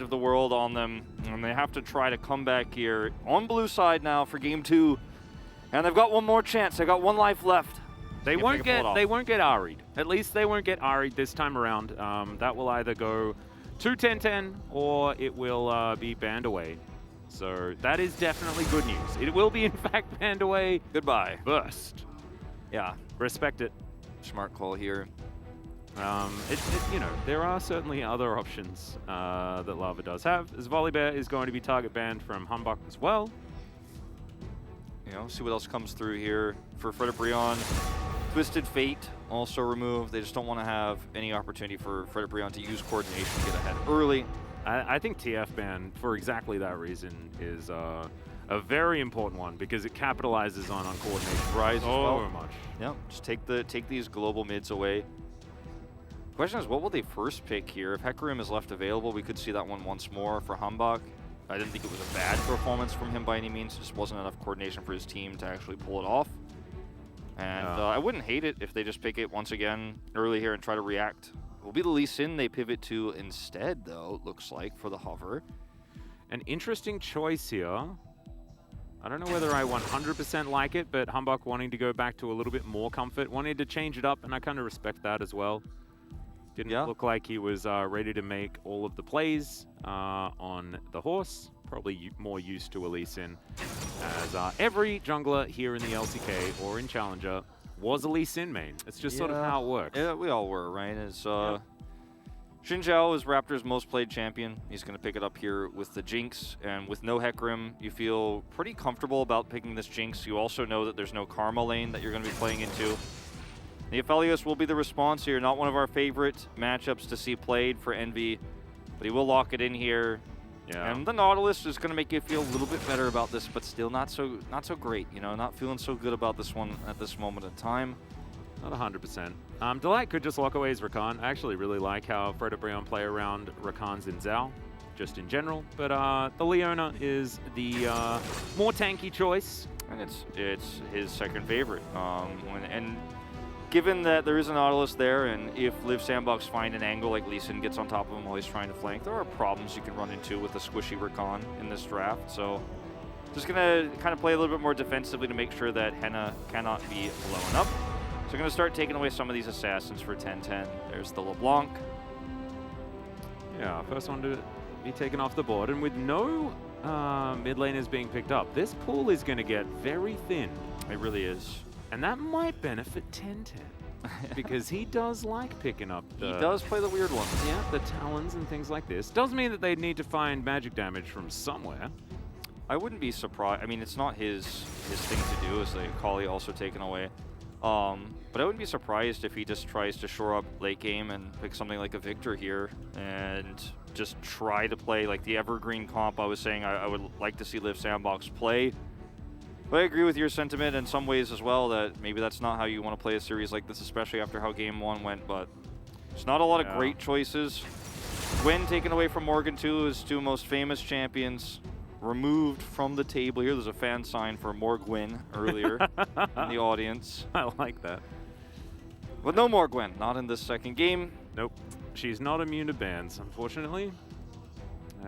of the world on them, and they have to try to come back here on blue side now for game 2. And they've got one more chance. They got one life left. They won't get Ari'd. At least they won't get Ari'd this time around. That will either go to 10-10 or it will be banned away. So that is definitely good news. It will be in fact banned away. Goodbye. Burst. Yeah. Respect it. Smart call here. You know, there are certainly other options that Lava does have, as Volibear is going to be target banned from Humbug as well. You know, see what else comes through here for Frederibrion. Twisted Fate also removed. They just don't want to have any opportunity for Frederibrion to use coordination to get ahead early. I think TF ban, for exactly that reason, is a very important one because it capitalizes on coordination. Rise so much. Yeah, just take these global mids away. Question is, what will they first pick here? If Hecarim is left available, we could see that one once more for Humbug. I didn't think it was a bad performance from him by any means. Just wasn't enough coordination for his team to actually pull it off. And I wouldn't hate it if they just pick it once again early here and try to react. It will be the Lee Sin they pivot to instead, though, it looks like, for the hover. An interesting choice here. I don't know whether I 100% like it, but Humbug wanting to go back to a little bit more comfort, wanted to change it up, and I kind of respect that as well. Didn't look like he was ready to make all of the plays on the horse. Probably more used to a Lee Sin, as every jungler here in the LCK or in Challenger was a Lee Sin main. It's just sort of how it works. Yeah, we all were, right? It's, Xin Zhao is Raptors' most played champion. He's going to pick it up here with the Jinx, and with no Hecarim, you feel pretty comfortable about picking this Jinx. You also know that there's no Karma lane that you're going to be playing into. The Aphelios will be the response here. Not one of our favorite matchups to see played for Envy, but he will lock it in here. Yeah. And the Nautilus is going to make you feel a little bit better about this, but still not so great. You know, not feeling so good about this one at this moment in time. Not 100%. Delight could just lock away his Rakan. I actually really like how Frederibrion play around Rakans in Zhao, just in general. But the Leona is the more tanky choice. And it's his second favorite. And given that there is a Nautilus there, and if Liv Sandbox find an angle like Lee Sin gets on top of him while he's trying to flank, there are problems you can run into with a squishy Rakan in this draft. So just going to kind of play a little bit more defensively to make sure that Henna cannot be blown up. So going to start taking away some of these assassins for 10-10. There's the LeBlanc. Yeah, first one to be taken off the board. And with no mid laners being picked up, this pool is going to get very thin. It really is. And that might benefit 10-10. Because he does like picking up the... He does play the weird ones. Yeah, the Talons and things like this. Does mean that they'd need to find magic damage from somewhere. I wouldn't be surprised. I mean, it's not his thing to do, as the Akali also taken away. But I wouldn't be surprised if he just tries to shore up late game and pick something like a Victor here and just try to play like the evergreen comp I was saying I would like to see Liv Sandbox play. But I agree with your sentiment in some ways as well that maybe that's not how you want to play a series like this, especially after how Game 1 went. But there's not a lot of great choices. Gwen taken away from Morgan 2, his two most famous champions. Removed from the table here. There's a fan sign for more Gwen earlier in the audience. I like that. But no more Gwen, not in this second game. Nope. She's not immune to bans, unfortunately.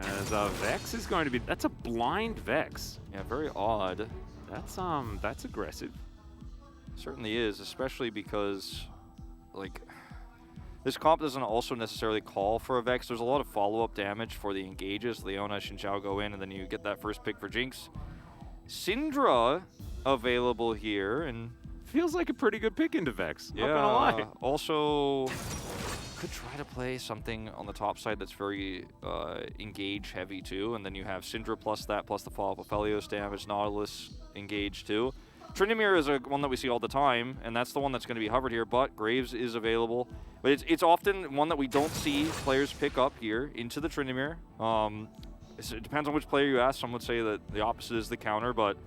As Vex is going to be... That's a blind Vex. Yeah, very odd. That's aggressive. Certainly is, especially because, like, this comp doesn't also necessarily call for a Vex. There's a lot of follow-up damage for the engages. Leona, Xin Zhao go in, and then you get that first pick for Jinx. Syndra available here, and... Feels like a pretty good pick into Vex, yeah, not gonna lie. Also, could try to play something on the top side that's very engage heavy too, and then you have Syndra plus that, plus the follow-up of Aphelios damage, Nautilus engage too. Tryndamere is one that we see all the time, and that's the one that's going to be hovered here, but Graves is available. But it's often one that we don't see players pick up here into the Tryndamere. It depends on which player you ask. Some would say that the opposite is the counter, but...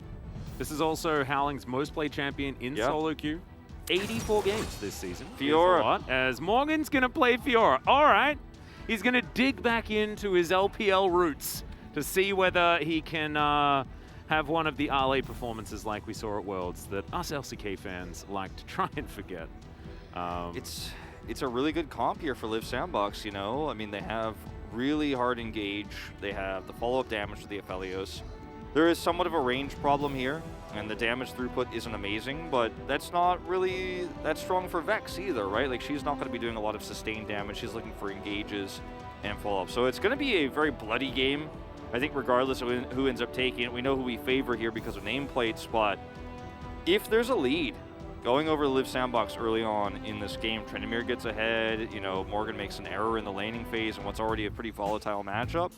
This is also Howling's most played champion in solo queue. 84 games this season. Fiora. As Morgan's going to play Fiora. All right. He's going to dig back into his LPL roots to see whether he can have one of the RLA performances like we saw at Worlds that us LCK fans like to try and forget. It's a really good comp here for Liv Sandbox, you know? I mean, they have really hard engage. They have the follow-up damage to the Aphelios. There is somewhat of a range problem here, and the damage throughput isn't amazing, but that's not really that strong for Vex either, right? Like, she's not going to be doing a lot of sustained damage. She's looking for engages and follow-up. So it's going to be a very bloody game, I think, regardless of who ends up taking it. We know who we favor here because of nameplates, but if there's a lead going over the Live Sandbox early on in this game, Tryndamere gets ahead, you know, Morgan makes an error in the laning phase in what's already a pretty volatile matchup.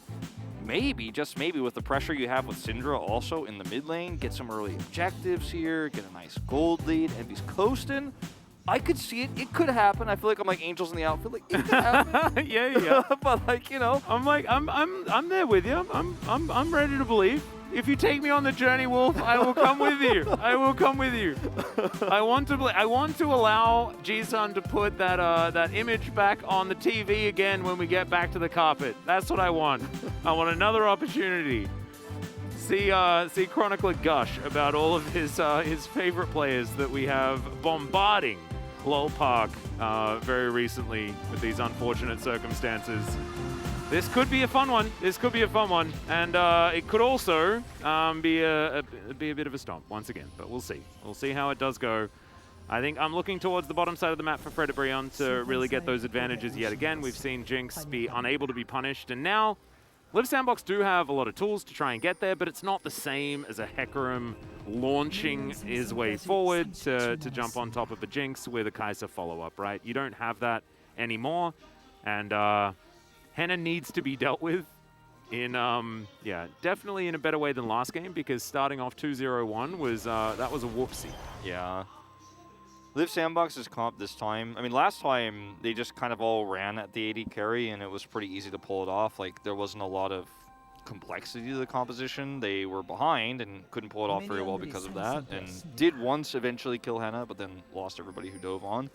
Maybe, just maybe, with the pressure you have with Syndra also in the mid lane, get some early objectives here, get a nice gold lead, and he's coasting. I could see it. It could happen. I feel like I'm like Angels in the outfield. Like, it could happen. yeah. But like, you know, I'm there with you. I'm ready to believe. If you take me on the journey, Wolf, I will come with you. I will come with you. I want to allow Jisun to put that image back on the TV again when we get back to the carpet. That's what I want. I want another opportunity. See Chronicler gush about all of his favorite players that we have bombarding Lol Park very recently with these unfortunate circumstances. This could be a fun one. And it could also be a bit of a stomp once again. But we'll see. We'll see how it does go. I think I'm looking towards the bottom side of the map for Fred Brion to really get those advantages yet again. We've seen Jinx be unable to be punished, and now Live Sandbox do have a lot of tools to try and get there, but it's not the same as a Hecarim launching his way forward to jump on top of a Jinx with a Kai'Sa follow-up, right? You don't have that anymore, and Henna needs to be dealt with in, definitely in a better way than last game, because starting off 2-0-1 was, that was a whoopsie. Yeah. Live Sandbox's comp this time, I mean, last time they just kind of all ran at the AD carry, and it was pretty easy to pull it off. Like, there wasn't a lot of complexity to the composition. They were behind and couldn't pull it off very well because of that, and did once eventually kill Henna, but then lost everybody who dove on.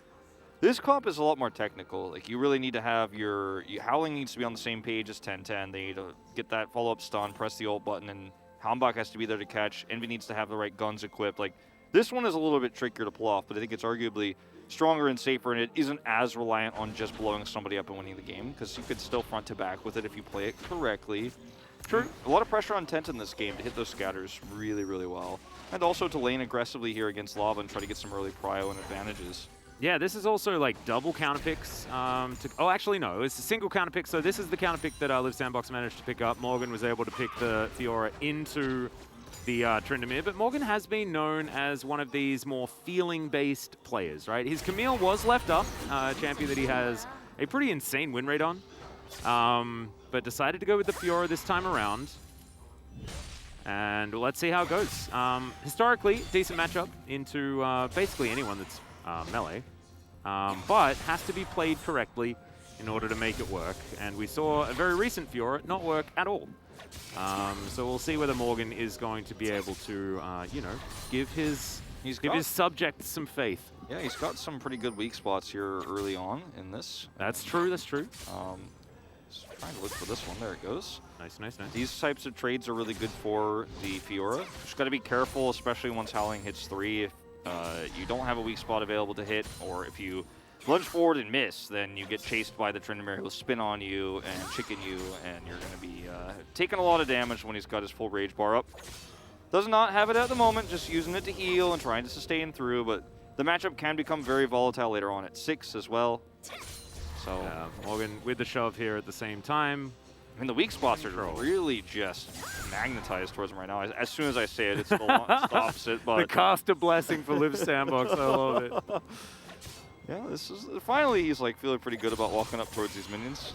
This comp is a lot more technical. Like, you really need to have your Howling needs to be on the same page as 10-10. They need to get that follow-up stun, press the ult button, and Hambach has to be there to catch. Envy needs to have the right guns equipped. Like, this one is a little bit trickier to pull off, but I think it's arguably stronger and safer, and it isn't as reliant on just blowing somebody up and winning the game, because you could still front to back with it if you play it correctly. True. A lot of pressure on Tent in this game to hit those scatters really, really well. And also to lane aggressively here against Lava and try to get some early prio and advantages. Yeah, this is also like double counter picks. Oh, actually, no, it's a single counter pick. So this is the counter pick that Live Sandbox managed to pick up. Morgan was able to pick the Fiora into the Tryndamere, but Morgan has been known as one of these more feeling-based players, right? His Camille was left up, a champion that he has a pretty insane win rate on, but decided to go with the Fiora this time around. And let's see how it goes. Historically, decent matchup into basically anyone that's melee, but has to be played correctly in order to make it work. And we saw a very recent Fiora not work at all. So we'll see whether Morgan is going to be able to, you know, give his subjects some faith. Yeah, he's got some pretty good weak spots here early on in this. That's true, that's true. Just trying to look for this one. There it goes. Nice, nice, nice. These types of trades are really good for the Fiora. Just got to be careful, especially once Howling hits 3. If you don't have a weak spot available to hit, or if you lunge forward and miss, then you get chased by the Tryndamere who'll spin on you and chicken you, and you're going to be taking a lot of damage when he's got his full rage bar up. Does not have it at the moment, just using it to heal and trying to sustain through, but the matchup can become very volatile later on at 6 as well. So Morgan with the shove here at the same time. I mean, the weak spots are really just magnetized towards him right now. As soon as I say it, it's the opposite. But the caster blessing for Live Sandbox, I love it. Yeah, this is finally he's like feeling pretty good about walking up towards these minions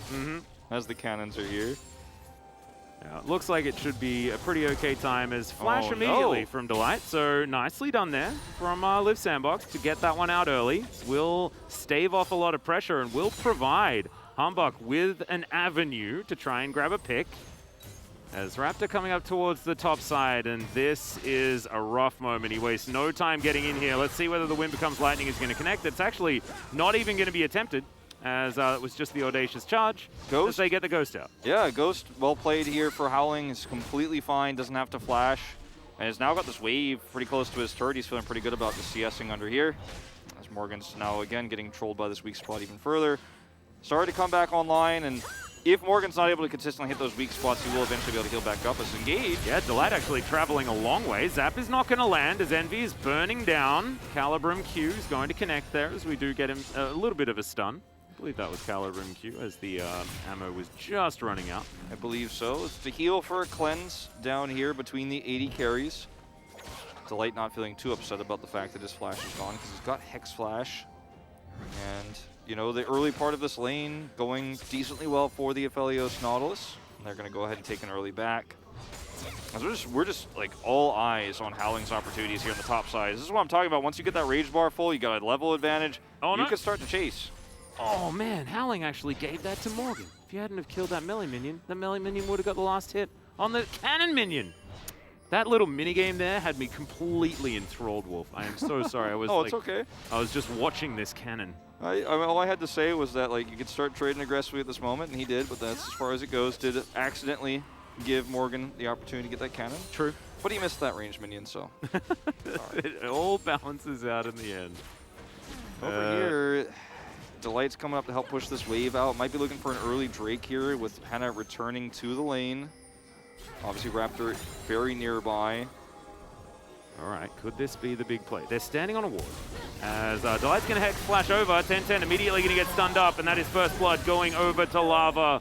as the cannons are here. Yeah, it looks like it should be a pretty okay time as Flash immediately from Delight. So nicely done there from Live Sandbox to get that one out early. Will stave off a lot of pressure and will provide Hambach with an avenue to try and grab a pick. As Raptor coming up towards the top side, and this is a rough moment. He wastes no time getting in here. Let's see whether the Wind Becomes Lightning is going to connect. It's actually not even going to be attempted, as it was just the audacious charge. Ghost. As they get the Ghost out. Yeah, Ghost, well played here for Howling. Is completely fine, doesn't have to flash. And has now got this wave pretty close to his turret. He's feeling pretty good about the CSing under here. As Morgan's now again getting trolled by this weak spot even further. Started to come back online, and if Morgan's not able to consistently hit those weak spots, he will eventually be able to heal back up as engaged. Yeah, Delight actually traveling a long way. Zap is not going to land as Envy is burning down. Calibrum Q is going to connect there as we do get him a little bit of a stun. I believe that was Calibrum Q as the ammo was just running out. I believe so. It's the heal for a cleanse down here between the 80 carries. Delight not feeling too upset about the fact that his flash is gone because he's got Hex Flash. And, you know, the early part of this lane going decently well for the Aphelios Nautilus. And they're going to go ahead and take an early back. We're just like all eyes on Howling's opportunities here on the top side. This is what I'm talking about. Once you get that rage bar full, you got a level advantage. Oh, you can start to chase. Oh man, Howling actually gave that to Morgan. If you hadn't have killed that melee minion, the melee minion would have got the last hit on the cannon minion. That little minigame there had me completely enthralled, Wolf. I am so sorry. I was it's okay. I was just watching this cannon. I mean, all I had to say was that like you could start trading aggressively at this moment, and he did, but that's as far as it goes. Did accidentally give Morgan the opportunity to get that cannon. True. But he missed that range minion, so. It all balances out in the end. Over here, Delight's coming up to help push this wave out. Might be looking for an early Drake here with Hannah returning to the lane. Obviously, Raptor very nearby. All right, could this be the big play? They're standing on a ward. As Delight's going to Hex Flash over. 10-10 immediately going to get stunned up, and that is first blood going over to Lava.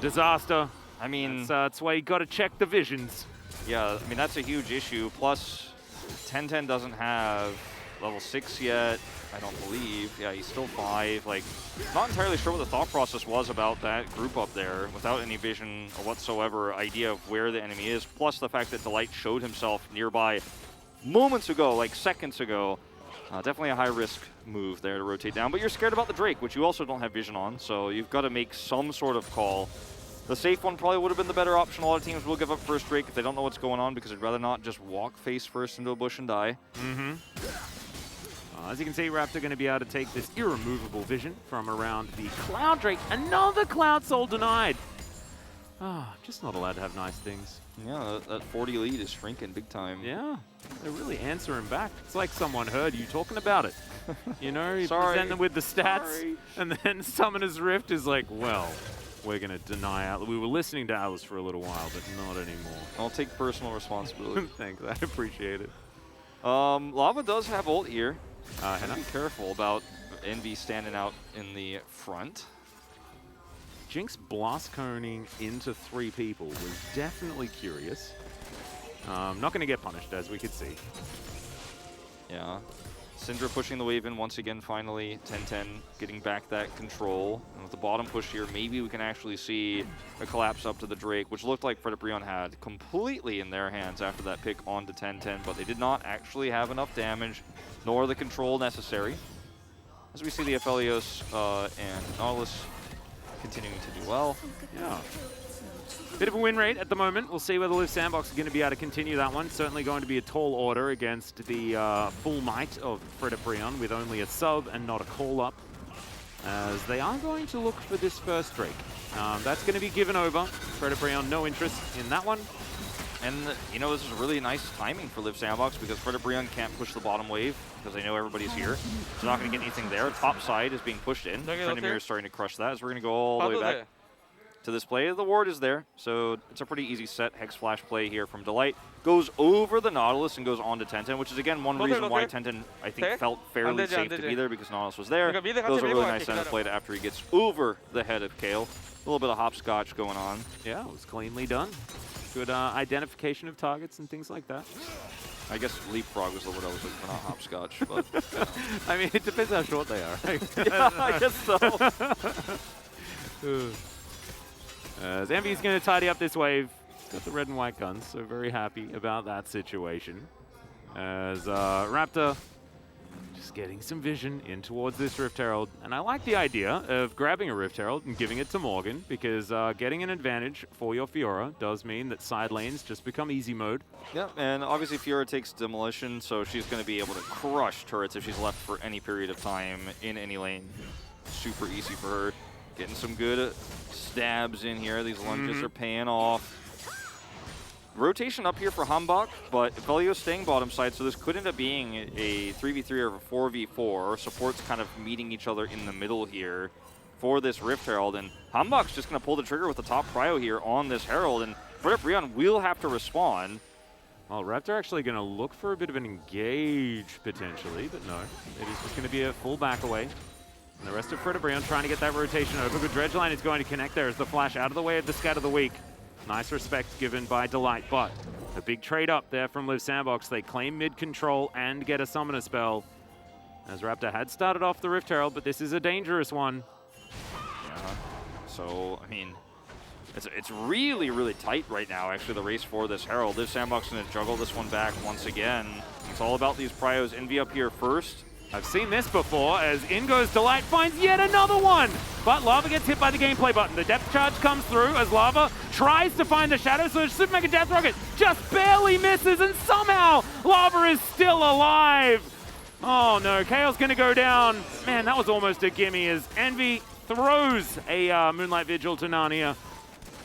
Disaster. I mean, that's why you got to check the visions. Yeah, I mean, that's a huge issue. Plus, 10-10 doesn't have level 6 yet, I don't believe. Yeah, he's still 5. Like, not entirely sure what the thought process was about that group up there without any vision or whatsoever idea of where the enemy is. Plus the fact that Delight showed himself nearby moments ago, like seconds ago. Definitely a high-risk move there to rotate down. But you're scared about the Drake, which you also don't have vision on. So you've got to make some sort of call. The safe one probably would have been the better option. A lot of teams will give up first Drake if they don't know what's going on because they'd rather not just walk face first into a bush and die. As you can see, Raptor going to be able to take this irremovable vision from around the Cloud Drake. Another Cloud Soul denied. Just not allowed to have nice things. Yeah, that 40 lead is shrinking big time. Yeah, they're really answering back. It's like someone heard you talking about it. You know, you Sorry. present them with the stats, Sorry. and then Summoner's Rift is like, well, we're going to deny Atlas. We were listening to Atlas for a little while, but not anymore. I'll take personal responsibility. Thanks, I appreciate it. Lava does have ult here. And Be careful about Envy standing out in the front. Jinx blast coning into 3 people was definitely curious. Not going to get punished, as we could see. Yeah. Syndra pushing the wave in once again, finally. 10-10 getting back that control. And with the bottom push here, maybe we can actually see a collapse up to the Drake, which looked like Frederibrion had completely in their hands after that pick onto 10-10, but they did not actually have enough damage, nor the control necessary. As we see the Aphelios and Nautilus continuing to do well. Yeah. Bit of a win rate at the moment. We'll see whether Liv Sandbox is going to be able to continue that one. Certainly going to be a tall order against the full might of Frederibrion with only a sub and not a call-up. As they are going to look for this first Drake. That's going to be given over. Frederibrion, no interest in that one. And, you know, this is really nice timing for Liv Sandbox because Frederibrion can't push the bottom wave because they know everybody's here. So they're not going to get anything there. Top side is being pushed in. Trendemir is starting to crush that as we're going to go all the way back to this play. The ward is there, so it's a pretty easy set Hex Flash play here from Delight. Goes over the Nautilus and goes on to 10-10, which is, again, one reason why 10-10, I think, felt fairly safe to be there because Nautilus was there. Those are really nice center play after he gets over the head of Kale. A little bit of hopscotch going on. Yeah, it was cleanly done. Good identification of targets and things like that. I guess leapfrog was the word I was looking for, not hopscotch. But I mean, it depends how short they are. Right? Yeah, I guess so. Zambi's going to tidy up this wave. He's got the red and white guns, so very happy about that situation. As Raptor just getting some vision in towards this Rift Herald. And I like the idea of grabbing a Rift Herald and giving it to Morgan, because getting an advantage for your Fiora does mean that side lanes just become easy mode. Yeah, and obviously Fiora takes Demolition, so she's going to be able to crush turrets if she's left for any period of time in any lane. Super easy for her. Getting some good stabs in here. These lunges are paying off. Rotation up here for Hambach, but Aphelios staying bottom side, so this could end up being a 3v3 or a 4v4. Supports kind of meeting each other in the middle here for this Rift Herald, and Humbug's just going to pull the trigger with the top prio here on this Herald, and FredUpReon will have to respond. Well, Raptor actually going to look for a bit of an engage, potentially, but no. It is just going to be a full back away. And the rest of FredUpReon trying to get that rotation over, but Dredgeline is going to connect there as the flash out of the way of the scat of the week. Nice respect given by Delight, but a big trade up there from Live Sandbox. They claim mid control and get a summoner spell. As Raptor had started off the Rift Herald, but this is a dangerous one. Yeah. So, I mean, it's really, really tight right now, actually, the race for this Herald. Live Sandbox going to juggle this one back once again. It's all about these prios. Envy up here first. I've seen this before, as in goes Delight, finds yet another one! But Lava gets hit by the gameplay button. The depth charge comes through as Lava tries to find the Shadow Surge. Super Mega Death Rocket just barely misses, and somehow Lava is still alive! Oh no, Kale's gonna go down. Man, that was almost a gimme as Envy throws a Moonlight Vigil to Narnia.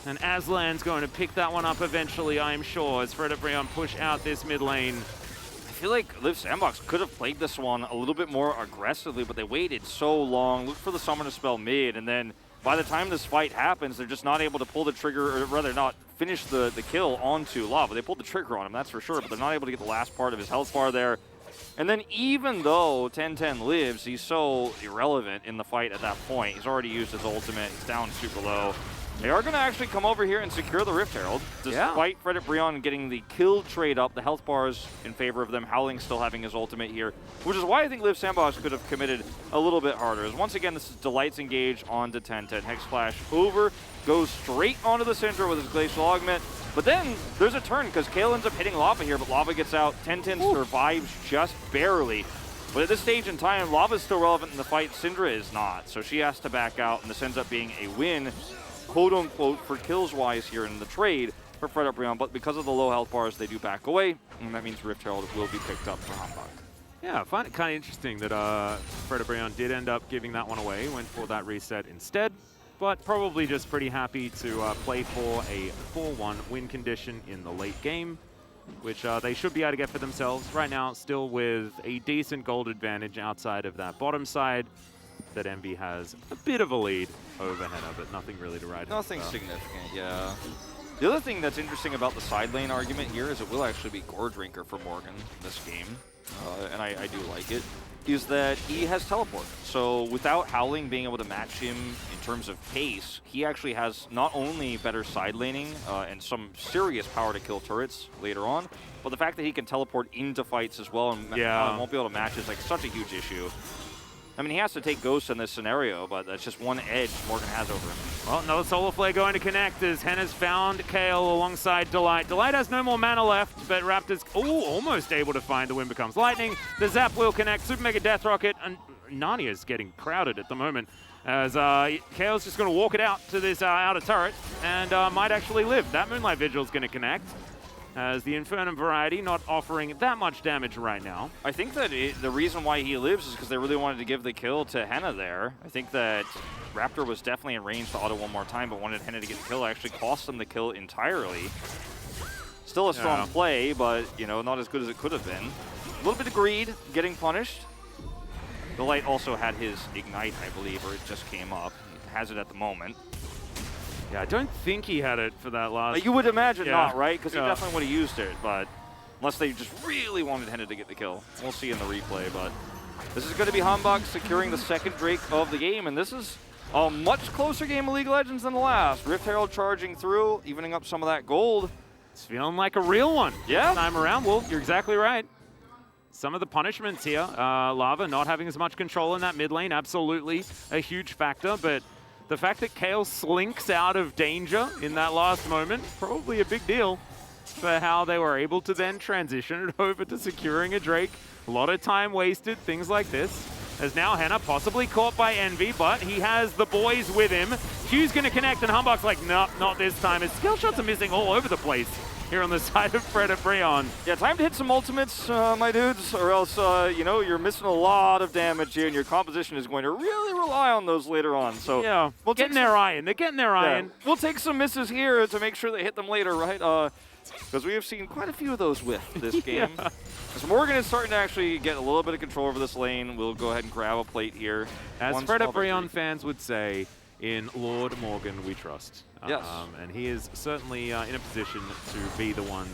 And Aslan's going to pick that one up eventually, I am sure, as FredUpReon push out this mid lane. I feel like Live Sandbox could have played this one a little bit more aggressively, but they waited so long, looked for the summoner spell mid, and then by the time this fight happens, they're just not able to pull the trigger, or rather not finish the kill onto Lava. They pulled the trigger on him, that's for sure, but they're not able to get the last part of his health bar there. And then even though 1010 lives, he's so irrelevant in the fight at that point. He's already used his ultimate, he's down super low. They are going to actually come over here and secure the Rift Herald, despite FredUpReon getting the kill trade up, the health bars in favor of them, Howling still having his ultimate here, which is why I think Live Sandbox could have committed a little bit harder. As once again, this is Delight's engage onto 1010. Hex Flash over, goes straight onto the center with his Glacial Augment, but then there's a turn because Kale ends up hitting Lava here, but Lava gets out. 1010 survives just barely. But at this stage in time, Lava's still relevant in the fight, Syndra is not, so she has to back out, and this ends up being a win, quote-unquote, for kills-wise here in the trade for FredUpReon, but because of the low health bars, they do back away, and that means Rift Herald will be picked up for Humbug. Yeah, I find it kind of interesting that FredUpReon did end up giving that one away, went for that reset instead, but probably just pretty happy to play for a 4-1 win condition in the late game, which they should be able to get for themselves. Right now, still with a decent gold advantage outside of that bottom side, that Envy has a bit of a lead over Henna, but nothing really to write. Nothing significant, yeah. The other thing that's interesting about the side lane argument here is it will actually be Gore Drinker for Morgan this game, and I do like it, is that he has teleport. So without Howling being able to match him in terms of pace, he actually has not only better side laning and some serious power to kill turrets later on, but the fact that he can teleport into fights as well and won't be able to match is like such a huge issue. I mean, he has to take Ghost in this scenario, but that's just one edge Morgan has over him. Well, no Solar Flare going to connect as Henna's found Kale alongside Delight. Delight has no more mana left, but Raptor's almost able to find the Wind Becomes Lightning. The Zap will connect, Super Mega Death Rocket, and Narnia's getting crowded at the moment as Kale's just going to walk it out to this outer turret and might actually live. That Moonlight Vigil's going to connect, as the Infernum variety not offering that much damage right now. I think that the reason why he lives is because they really wanted to give the kill to Henna there. I think that Raptor was definitely in range to auto one more time, but wanted Henna to get the kill. Actually cost him the kill entirely. Still a strong play, but you know, not as good as it could have been. A little bit of greed, getting punished. The Light also had his Ignite, I believe, or it just came up. He has it at the moment. Yeah, I don't think he had it for that last... You would imagine not, right? Because he definitely would have used it, but unless they just really wanted Henna to get the kill. We'll see in the replay, but this is going to be Humbug securing the second Drake of the game, and this is a much closer game of League of Legends than the last. Rift Herald charging through, evening up some of that gold. It's feeling like a real one this time around, Wolf. You're exactly right. Some of the punishments here, Lava not having as much control in that mid lane, absolutely a huge factor, but the fact that Kale slinks out of danger in that last moment, probably a big deal for how they were able to then transition it over to securing a Drake. A lot of time wasted, things like this. As now Henna possibly caught by Envy, but he has the boys with him. Q's going to connect, and Humbug's like, no, not this time. His skill shots are missing all over the place here on the side of FredUpReon. Yeah, time to hit some ultimates, my dudes, or else, you know, you're missing a lot of damage here, and your composition is going to really rely on those later on. So yeah, getting their iron. They're getting their iron. We'll take some misses here to make sure they hit them later, right? because we have seen quite a few of those whiff this game. As Morgan is starting to actually get a little bit of control over this lane, we'll go ahead and grab a plate here. As Fred Brion fans would say, in Lord Morgan we trust. Yes. And he is certainly in a position to be the one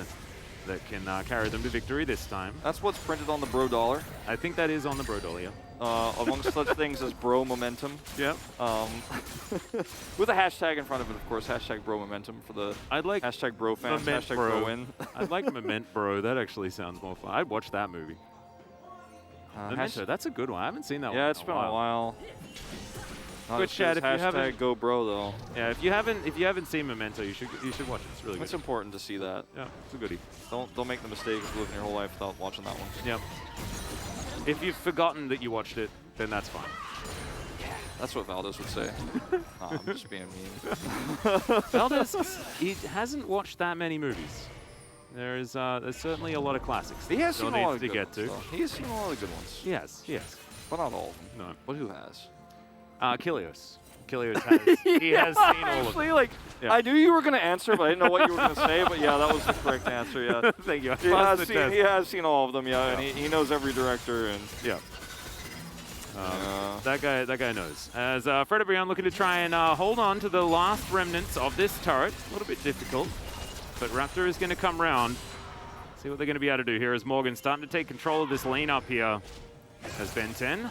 that can carry them to victory this time. That's what's printed on the bro dollar. I think that is on the bro dollar, yeah. Amongst such things as bro momentum. Yep. With a hashtag in front of it, of course, hashtag bro momentum for the hashtag bro fans, hashtag bro win. I'd like Memento Bro. That actually sounds more fun. I'd watch that movie. Memento, that's a good one. I haven't seen that one. Yeah, it's been a while. Good chat. If you haven't, go bro though. Yeah, if you haven't seen Memento, you should watch it. It's really good. It's important to see that. Yeah, it's a goodie. Don't make the mistake of living your whole life without watching that one. Yep. If you've forgotten that you watched it, then that's fine. Yeah, that's what Valdez would say. I'm just being mean. Valdez, he hasn't watched that many movies. There's certainly a lot of classics. He has seen a lot of to good get ones, to. though. He has seen a lot of good ones. Yes. But not all of them. No. But who has? Kilios. Kilios has. He has seen all of them. Like, yeah. I knew you were going to answer, but I didn't know what you were going to say. But yeah, that was the correct answer. Yeah. Thank you. He has seen all of them. Yeah, and he knows every director. And yeah. That guy knows. As Fred Brion looking to try and hold on to the last remnants of this turret. A little bit difficult, but Raptor is going to come round. See what they're going to be able to do here as Morgan starting to take control of this lane up here. As Ben 10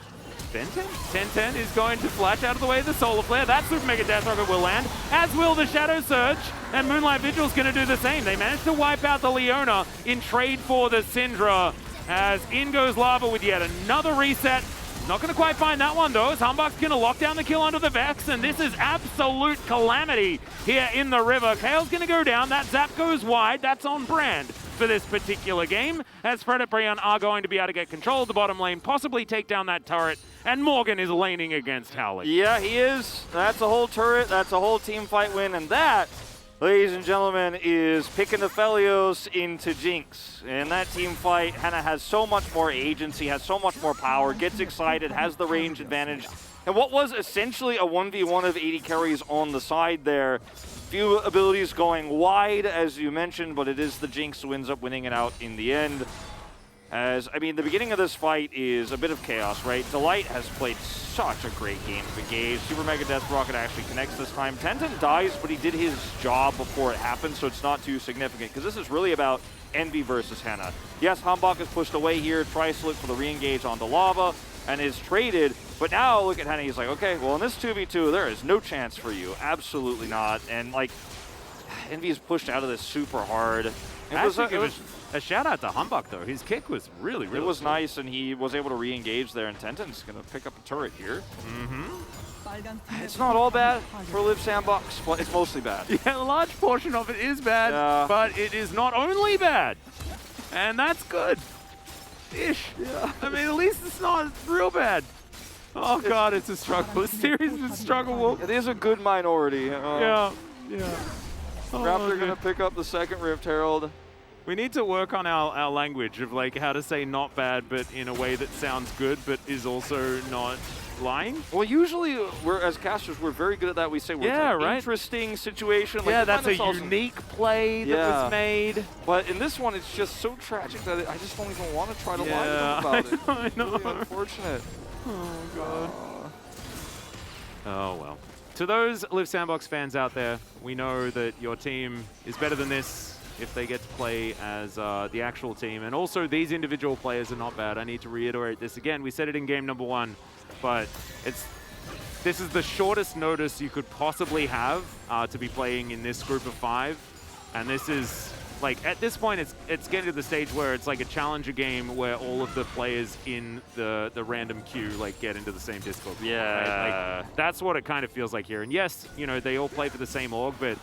is going to flash out of the way of the Solar Flare. That Super Mega Death Rocket will land, as will the Shadow Surge, and Moonlight Vigil's going to do the same. They managed to wipe out the Leona in trade for the Syndra, as in goes Lava with yet another reset. Not going to quite find that one, though, as Humbug's going to lock down the kill under the Vex, and this is absolute calamity here in the river. Kale's going to go down. That Zap goes wide. That's on brand for this particular game, as Fred and Brion are going to be able to get control of the bottom lane, possibly take down that turret, and Morgan is laning against Howley. Yeah, he is. That's a whole turret. That's a whole team fight win, and that, ladies and gentlemen, is picking the Felios into Jinx. In that team fight, Hannah has so much more agency, has so much more power, gets excited, has the range advantage. And what was essentially a 1v1 of 80 carries on the side there. Few abilities going wide, as you mentioned, but it is the Jinx who ends up winning it out in the end. As, I mean, the beginning of this fight is a bit of chaos, right? Delight has played such a great game to engage. Super Mega Death Rocket actually connects this time. Tenten dies, but he did his job before it happened, so it's not too significant, because this is really about Envy versus Hannah. Yes, Hambach is pushed away here, tries to look for the re-engage onto Lava, and is traded, but now look at Hannah, he's like, okay, well in this 2v2, there is no chance for you, absolutely not, and like, Envy is pushed out of this super hard. It was a shout out to Humbug though, his kick was really it was nice, and he was able to re-engage there, and Tenten's going to pick up a turret here. It's not all bad for Liv Sandbox, but it's mostly bad. Yeah, a large portion of it is bad, but it is not only bad, and that's good. Ish. Yeah. I mean, at least it's not real bad. Oh god, it's a struggle. A serious struggle. It is a good minority. Yeah. Raptor gonna pick up the second Rift Herald. We need to work on our language of like how to say not bad, but in a way that sounds good, but is also not lying. Well, usually we're as casters, we're very good at that. We say we're an interesting situation. Like, yeah, that's a unique play that was made. But in this one, it's just so tragic that I just don't even want to try to lie to them about it. I know. Really unfortunate. Oh god. Oh well. To those Live Sandbox fans out there, we know that your team is better than this if they get to play as the actual team. And also, these individual players are not bad. I need to reiterate this again. We said it in game number 1, but this is the shortest notice you could possibly have to be playing in this group of 5. And this is, like, at this point, it's getting to the stage where it's like a challenger game where all of the players in the random queue, like, get into the same Discord. Yeah. Right? Like, that's what it kind of feels like here. And yes, you know, they all play for the same org, but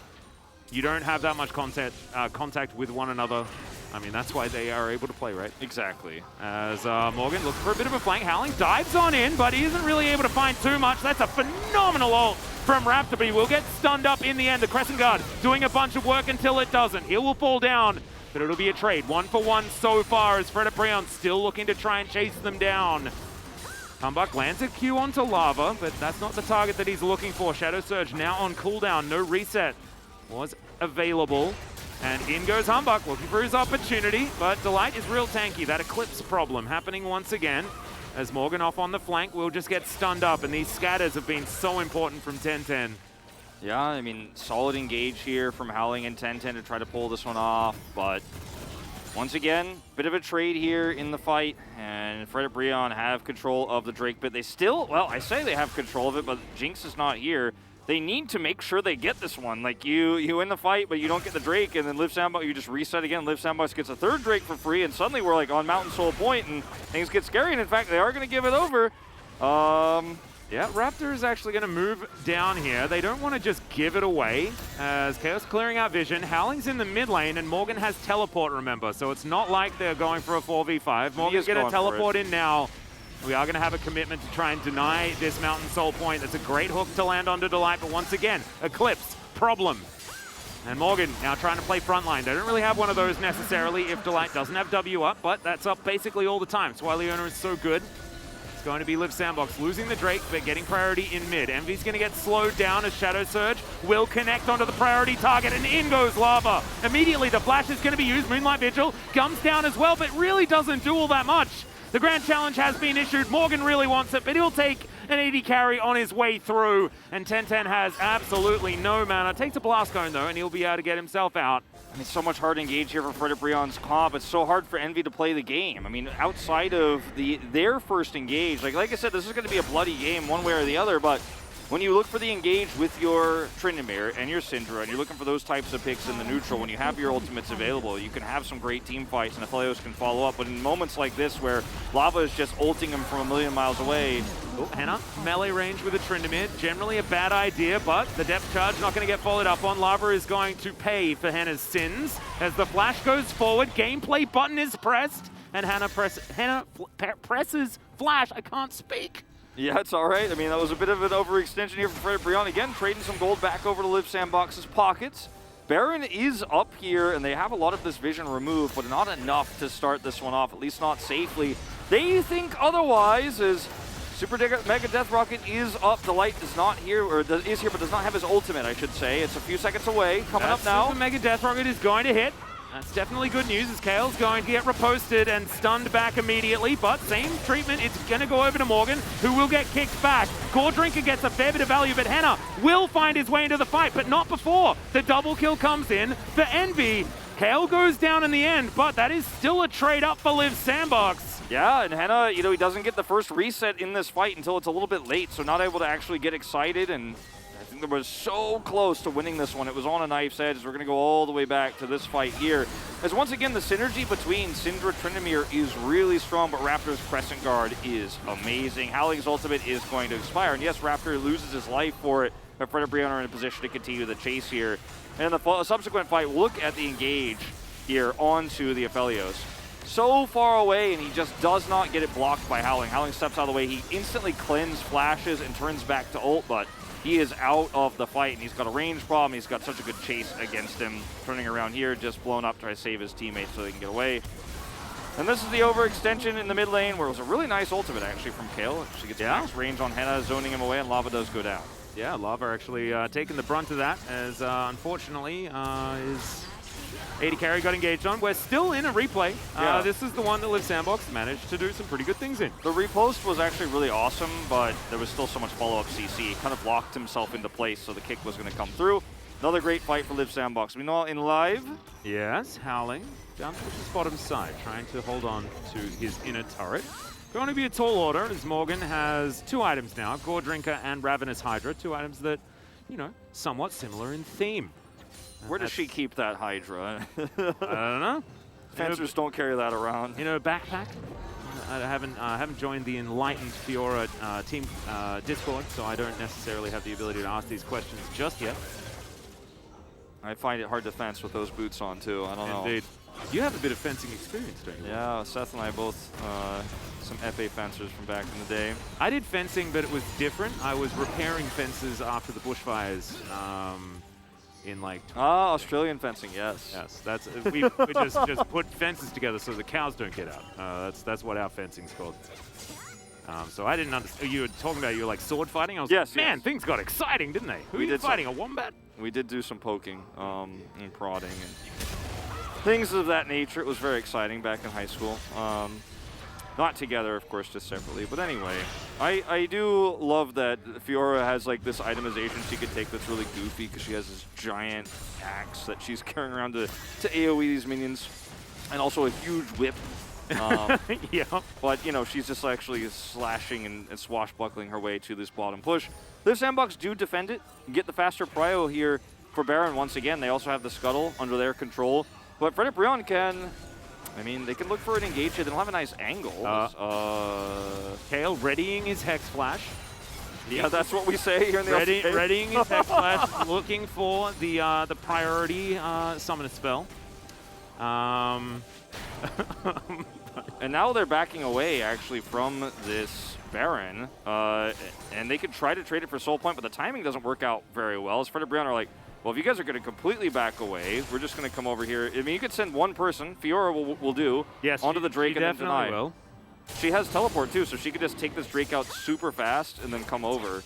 you don't have that much contact with one another. I mean, that's why they are able to play, right? Exactly. As Morgan looks for a bit of a flank. Howling dives on in, but he isn't really able to find too much. That's a phenomenal ult from Raptor, but he will get stunned up in the end. The Crescent Guard doing a bunch of work until it doesn't. He will fall down, but it'll be a trade. 1-for-1 so far as Fred Brion still looking to try and chase them down. Humbug lands a Q onto Lava, but that's not the target that he's looking for. Shadow Surge now on cooldown. No reset was available. And in goes Humbug, looking for his opportunity, but Delight is real tanky. That Eclipse problem happening once again. As Morgan off on the flank will just get stunned up, and these scatters have been so important from 1010. Yeah, I mean, solid engage here from Howling and 1010 to try to pull this one off, but once again, bit of a trade here in the fight, and Fred and Breon have control of the Drake, but they still, well, I say they have control of it, but Jinx is not here. They need to make sure they get this one. Like, you win the fight, but you don't get the Drake, and then Liv Sandbox, you just reset again. Liv Sandbox gets a third Drake for free, and suddenly we're like on Mountain Soul Point, and things get scary, and in fact, they are going to give it over. Yeah, Raptor is actually going to move down here. They don't want to just give it away as Chaos clearing out vision. Howling's in the mid lane, and Morgan has teleport, remember, so it's not like they're going for a 4v5. Morgan's going to teleport in now. We are going to have a commitment to try and deny this Mountain Soul Point. That's a great hook to land onto Delight, but once again, Eclipse, problem. And Morgan now trying to play frontline. They don't really have one of those necessarily if Delight doesn't have W up, but that's up basically all the time. That's why Leona is so good. It's going to be Liv Sandbox losing the Drake, but getting priority in mid. Envy's going to get slowed down as Shadow Surge will connect onto the priority target, and in goes Lava. Immediately, the flash is going to be used. Moonlight Vigil comes down as well, but really doesn't do all that much. The Grand Challenge has been issued. Morgan really wants it, but he'll take an 80 carry on his way through. And 1010 has absolutely no mana. Takes a Blast Cone, though, and he'll be able to get himself out. I mean, so much hard to engage here for Fred Breon's comp. It's so hard for Envy to play the game. I mean, outside of their first engage, like I said, this is going to be a bloody game one way or the other, but when you look for the engage with your Tryndamere and your Syndra, and you're looking for those types of picks in the neutral, when you have your ultimates available, you can have some great team fights, and Aphelios can follow up. But in moments like this, where Lava is just ulting him from a million miles away. Oh, Hannah, melee range with a Tryndamere. Generally a bad idea, but the depth charge not going to get followed up on. Lava is going to pay for Hannah's sins. As the flash goes forward, gameplay button is pressed, and Hannah presses flash. I can't speak. Yeah, it's all right. I mean, that was a bit of an overextension here from Fred Breon. Again, trading some gold back over to Liv Sandbox's pockets. Baron is up here, and they have a lot of this vision removed, but not enough to start this one off, at least not safely. They think otherwise, as Super Mega Death Rocket is up. Delight is not here, or is here, but does not have his ultimate, I should say. It's a few seconds away. Coming up now. Super Mega Death Rocket is going to hit. That's definitely good news as Kale's going to get reposted and stunned back immediately, but same treatment, it's going to go over to Morgan, who will get kicked back. Core Drinker gets a fair bit of value, but Henna will find his way into the fight, but not before the double kill comes in for Envy. Kale goes down in the end, but that is still a trade up for Liv Sandbox. Yeah, and Henna, he doesn't get the first reset in this fight until it's a little bit late, so not able to actually get excited, and I think they were so close to winning this one. It was on a knife's edge. We're going to go all the way back to this fight here. As once again, the synergy between Syndra Tryndamere is really strong, but Raptor's Crescent Guard is amazing. Howling's ultimate is going to expire, and yes, Raptor loses his life for it, but Fred and Breon are in a position to continue the chase here. And in the subsequent fight, look at the engage here onto the Aphelios. So far away, and he just does not get it blocked by Howling. Howling steps out of the way. He instantly cleanses, flashes, and turns back to ult, but he is out of the fight, and he's got a range problem. He's got such a good chase against him. Turning around here, just blown up, try to save his teammates so they can get away. And this is the overextension in the mid lane, where it was a really nice ultimate, actually, from Kale. She gets max range on Henna, zoning him away, and Lava does go down. Yeah, Lava actually taking the brunt of that, as unfortunately his 80 carry got engaged on. We're still in a replay. This is the one that Liv Sandbox managed to do some pretty good things in. The repost was actually really awesome, but there was still so much follow-up CC. He kind of locked himself into place, so the kick was going to come through. Another great fight for Liv Sandbox. Meanwhile, in live. Yes, Howling down towards his bottom side, trying to hold on to his inner turret. Going to be a tall order, as Morgan has two items now, Gore Drinker and Ravenous Hydra, two items that, somewhat similar in theme. Where does she keep that Hydra? I don't know. Fencers don't carry that around. In a backpack. I haven't joined the Enlightened Fiora team Discord, so I don't necessarily have the ability to ask these questions just yet. I find it hard to fence with those boots on, too. I don't know. Indeed. You have a bit of fencing experience, don't you? Yeah, Seth and I both some FA fencers from back in the day. I did fencing, but it was different. I was repairing fences after the bushfires in like... Australian fencing, yes. Yes, that's we just put fences together so the cows don't get out. That's what our fencing's called. So I didn't understand. You were talking about you were like sword fighting. I was Yes, like, man, yes. things got exciting, didn't they? Who We are you did fighting? A wombat? We did do some poking and prodding and things of that nature. It was very exciting back in high school. Not together, of course, just separately. But anyway, I do love that Fiora has like this itemization she could take that's really goofy because she has this giant axe that she's carrying around to AoE these minions, and also a huge whip. Yeah. But, you know, she's just actually slashing and swashbuckling her way to this bottom push. The Sandbox do defend it, get the faster prio here for Baron once again. They also have the Scuttle under their control. But Frederick Brion can, I mean, they can look for an engage here. They don't have a nice angle. Kale readying his Hex Flash. Yeah, that's what we say here in the LCK. Readying his Hex Flash, looking for the priority summon spell. And now they're backing away, actually, from this Baron. And they could try to trade it for Soul Point, but the timing doesn't work out very well. As Fred and Brian are like, well, if you guys are going to completely back away, we're just going to come over here. I mean, you could send one person, Fiora will do, yes, onto the Drake and then deny. Will. She has teleport, too, so she could just take this Drake out super fast and then come over.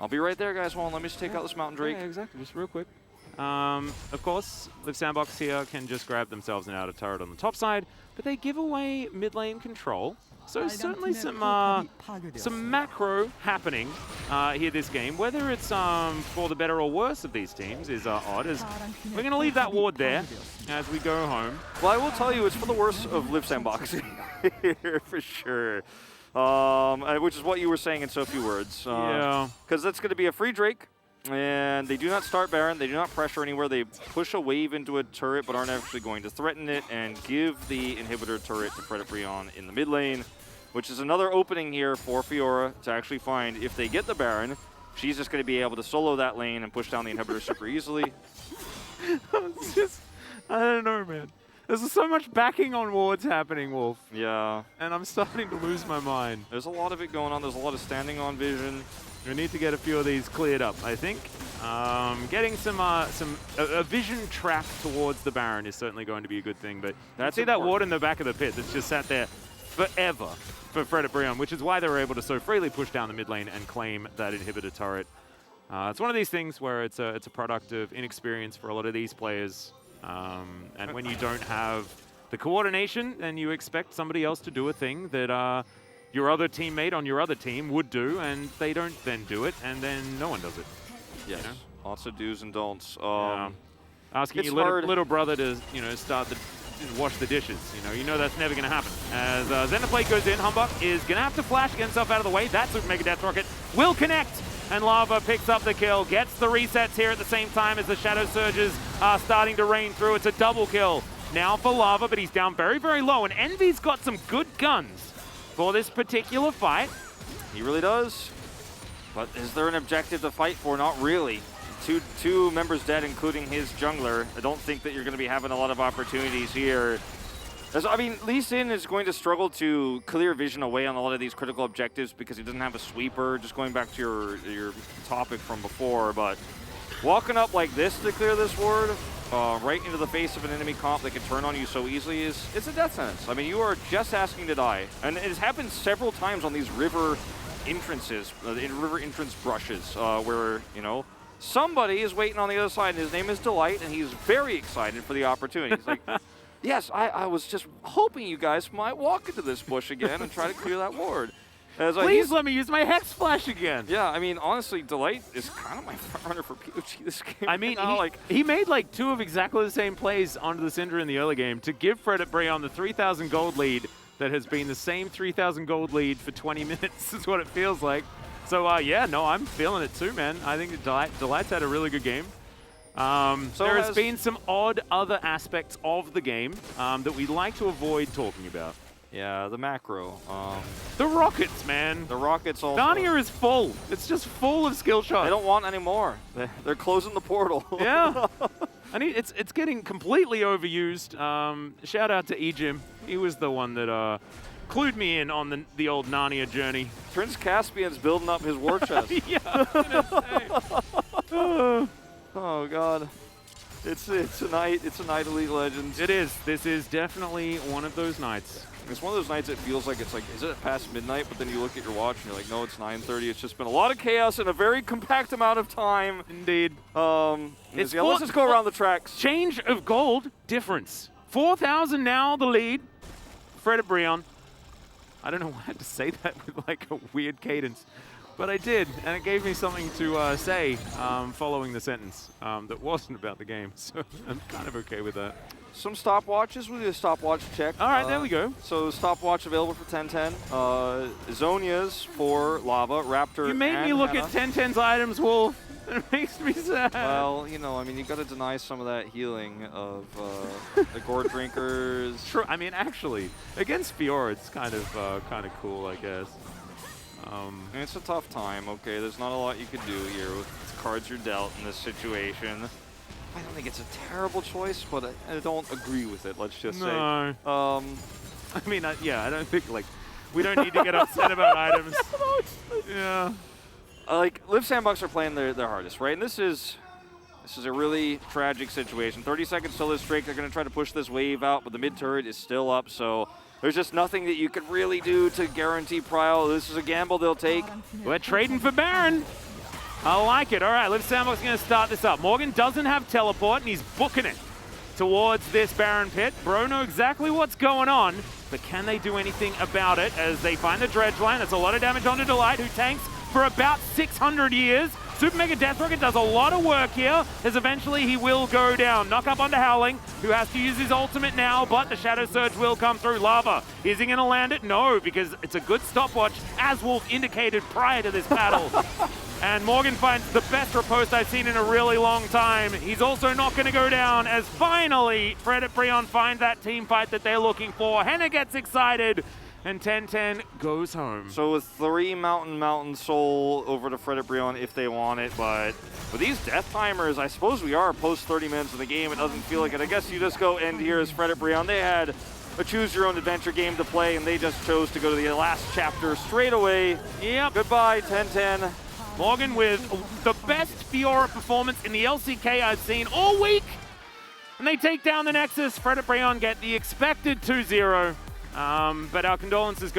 I'll be right there, guys. Hold on, let me just take out this Mountain Drake. Yeah, exactly. Just real quick. Of course, the Sandbox here can just grab themselves an outer turret on the top side, but they give away mid lane control. So certainly some macro happening here this game. Whether it's for the better or worse of these teams is odd. As we're going to leave that ward there as we go home. Well, I will tell you, it's for the worse of Live Sandbox here for sure. Which is what you were saying in so few words. Yeah. Because that's going to be a free Drake. And they do not start Baron. They do not pressure anywhere. They push a wave into a turret, but aren't actually going to threaten it and give the inhibitor turret to Frederick Brion in the mid lane, which is another opening here for Fiora to actually find. If they get the Baron, she's just going to be able to solo that lane and push down the inhibitor super easily. It's just, I don't know, man. There's so much backing on wards happening, Wolf. Yeah. And I'm starting to lose my mind. There's a lot of it going on. There's a lot of standing on vision. We need to get a few of these cleared up, I think. Getting a vision track towards the Baron is certainly going to be a good thing, but that's see that ward in the back of the pit that's just sat there forever for Frederick Brion, which is why they were able to so freely push down the mid lane and claim that inhibitor turret. It's one of these things where it's a product of inexperience for a lot of these players, and when you don't have the coordination, then you expect somebody else to do a thing that your other teammate on your other team would do, and they don't then do it, and then no one does it. Yes, you know? Lots of do's and don'ts. Asking your little brother to, start to wash the dishes. You know that's never going to happen. As Xenoblade goes in, Humbug is going to have to flash, get himself out of the way. That Super Mega Death Rocket will connect, and Lava picks up the kill, gets the resets here at the same time as the Shadow Surges are starting to rain through. It's a double kill now for Lava, but he's down very, very low, and Envy's got some good guns for this particular fight. He really does. But is there an objective to fight for? Not really. Two members dead, including his jungler. I don't think that you're going to be having a lot of opportunities here. I mean, Lee Sin is going to struggle to clear vision away on a lot of these critical objectives because he doesn't have a sweeper, just going back to your topic from before. But walking up like this to clear this ward, right into the face of an enemy comp that can turn on you so easily it's a death sentence. I mean, you are just asking to die. And it has happened several times on these river entrances, river entrance brushes, where, somebody is waiting on the other side, and his name is Delight, and he's very excited for the opportunity. He's like, yes, I was just hoping you guys might walk into this bush again and try to clear that ward. Please let me use my Hex Flash again. Yeah, I mean, honestly, Delight is kind of my front runner for POG this game. I mean, he made like 2 of exactly the same plays onto the Syndra in the early game to give Frederick Brion the 3,000 gold lead that has been the same 3,000 gold lead for 20 minutes is what it feels like. So, yeah, no, I'm feeling it too, man. I think Delight's had a really good game. There has been some odd other aspects of the game that we like to avoid talking about. Yeah, the macro. The rockets, man. The rockets also. Narnia is full. It's just full of skill shots. They don't want any more. They're closing the portal. Yeah. I mean, it's getting completely overused. Shout out to eJim. He was the one that clued me in on the old Narnia journey. Prince Caspian's building up his war chest. Yeah, I was gonna say. Oh, God. It's a night of League of Legends. It is. This is definitely one of those nights. It's one of those nights it feels like it's like, is it past midnight? But then you look at your watch and you're like, no, it's 9:30. It's just been a lot of chaos in a very compact amount of time. Indeed. Let's just go around the tracks. Change of gold difference. 4,000 now the lead. Fred Brion. I don't know why I had to say that with like a weird cadence, but I did, and it gave me something to say following the sentence that wasn't about the game, so I'm kind of okay with that. Some stopwatches. We'll do a stopwatch check. All right, there we go. So stopwatch available for 1010. Zonia's for Lava, Raptor, You made me look at 1010's items, Wolf. It makes me sad. Well, you know, I mean, you got to deny some of that healing of the gourd drinkers. True. I mean, actually, against Fiora, it's kind of cool, I guess. It's a tough time. Okay, there's not a lot you could do here with the cards you're dealt in this situation. I don't think it's a terrible choice, but I don't agree with it. Let's just say. No. I mean, yeah, I don't think like we don't need to get upset about items. Yeah. Like, Liv Sandbox are playing their hardest, right? And this is a really tragic situation. 30 seconds till this streak. They're going to try to push this wave out, but the mid turret is still up, so there's just nothing that you could really do to guarantee Prio. This is a gamble they'll take. We're trading for Baron. I like it. All right, Liv Sandbox is going to start this up. Morgan doesn't have teleport, and he's booking it towards this Baron pit. Bro know exactly what's going on, but can they do anything about it as they find the dredge line? That's a lot of damage onto Delight, who tanks for about 600 years. Super Mega Death Rocket does a lot of work here, as eventually he will go down. Knock up onto Howling, who has to use his ultimate now, but the Shadow Surge will come through. Lava, is he going to land it? No, because it's a good stopwatch, as Wolf indicated prior to this battle. And Morgan finds the best riposte I've seen in a really long time. He's also not going to go down, as finally Fred at Brion find that team fight that they're looking for. Henna gets excited, and 1010 goes home. So with 3 Mountain Soul over to Fred at Brion if they want it, but with these death timers, I suppose we are post 30 minutes of the game. It doesn't feel like it. I guess you just go end here as Fred at Brion. They had a choose-your-own-adventure game to play, and they just chose to go to the last chapter straight away. Yep. Goodbye, 1010. Morgan with the best Fiora performance in the LCK I've seen all week. And they take down the Nexus. Fred at Brion get the expected 2-0. But our condolences go